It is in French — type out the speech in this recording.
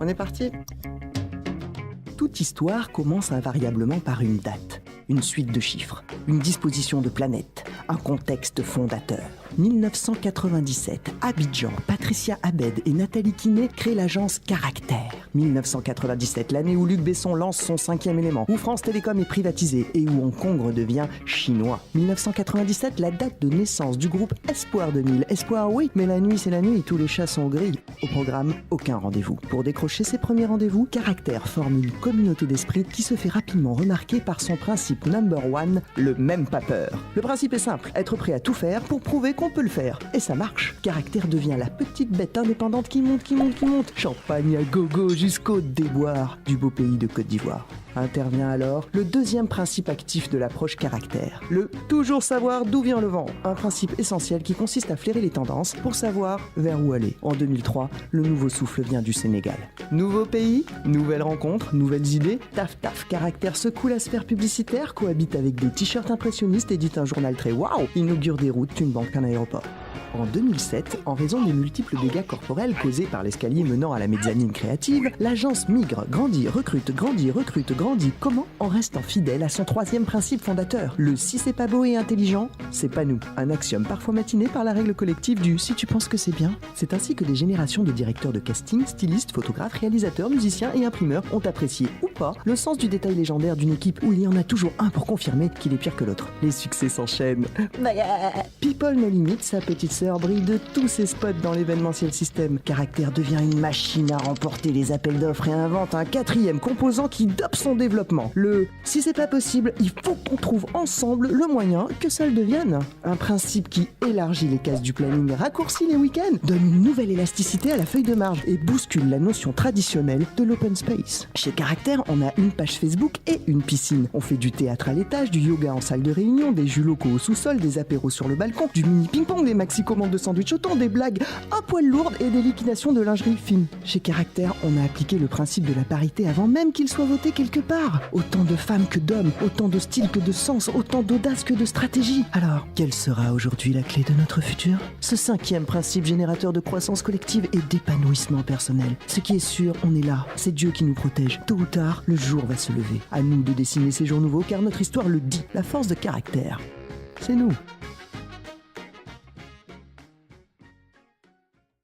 On est parti. Toute histoire commence invariablement par une date, une suite de chiffres, une disposition de planètes, un contexte fondateur. 1997, Abidjan, Patricia Abed et Nathalie Kiné créent l'agence Caractère. 1997, l'année où Luc Besson lance son 5e élément, où France Télécom est privatisée et où Hong Kong redevient chinois. 1997, la date de naissance du groupe Espoir 2000. Espoir, oui, mais la nuit c'est la nuit et tous les chats sont gris. Au programme, aucun rendez-vous. Pour décrocher ses premiers rendez-vous, Caractère forme une communauté d'esprit qui se fait rapidement remarquer par son principe number one, le même pas peur. Le principe est simple, être prêt à tout faire pour prouver qu'on peut le faire. Et ça marche. Caractère devient la petite bête indépendante qui monte. Champagne à gogo jusqu'au déboire du beau pays de Côte d'Ivoire. Intervient alors le deuxième principe actif de l'approche Caractère, le toujours savoir d'où vient le vent, un principe essentiel qui consiste à flairer les tendances pour savoir vers où aller. En 2003, le nouveau souffle vient du Sénégal. Nouveau pays, nouvelles rencontres, nouvelles idées, taf, Caractère secoue la sphère publicitaire, cohabite avec des t-shirts impressionnistes, édite un journal très waouh, inaugure des routes, une banque, un aéroport. En 2007, en raison des multiples dégâts corporels causés par l'escalier menant à la mezzanine créative, l'agence migre, grandit, recrute. Comment? En restant fidèle à son troisième principe fondateur. Le si c'est pas beau et intelligent, c'est pas nous. Un axiome parfois matiné par la règle collective du si tu penses que c'est bien. C'est ainsi que des générations de directeurs de casting, stylistes, photographes, réalisateurs, musiciens et imprimeurs ont apprécié ou pas le sens du détail légendaire d'une équipe où il y en a toujours un pour confirmer qu'il est pire que l'autre. Les succès s'enchaînent. People No Limit, sa petite sœur, brille de tous ses spots dans l'événementiel système. Caractère devient une machine à remporter les appels d'offres et invente un quatrième composant qui dope son développement. Le si c'est pas possible, il faut qu'on trouve ensemble le moyen que ça le devienne. Un principe qui élargit les cases du planning, raccourcit les week-ends, donne une nouvelle élasticité à la feuille de marge et bouscule la notion traditionnelle de l'open space. Chez Caractère, on a une page Facebook et une piscine. On fait du théâtre à l'étage, du yoga en salle de réunion, des jeux locaux au sous-sol, des apéros sur le balcon, du mini ping-pong, des maxi-commandes de sandwich au thon, des blagues un poil lourdes et des liquidations de lingerie fine. Chez Caractère, on a appliqué le principe de la parité avant même qu'il soit voté quelque part. Autant de femmes que d'hommes, autant de styles que de sens, autant d'audace que de stratégie. Alors, quelle sera aujourd'hui la clé de notre futur? Ce cinquième principe générateur de croissance collective et d'épanouissement personnel. Ce qui est sûr, on est là. C'est Dieu qui nous protège. Tôt ou tard, le jour va se lever. À nous de dessiner ces jours nouveaux car notre histoire le dit. La force de Caractère, c'est nous.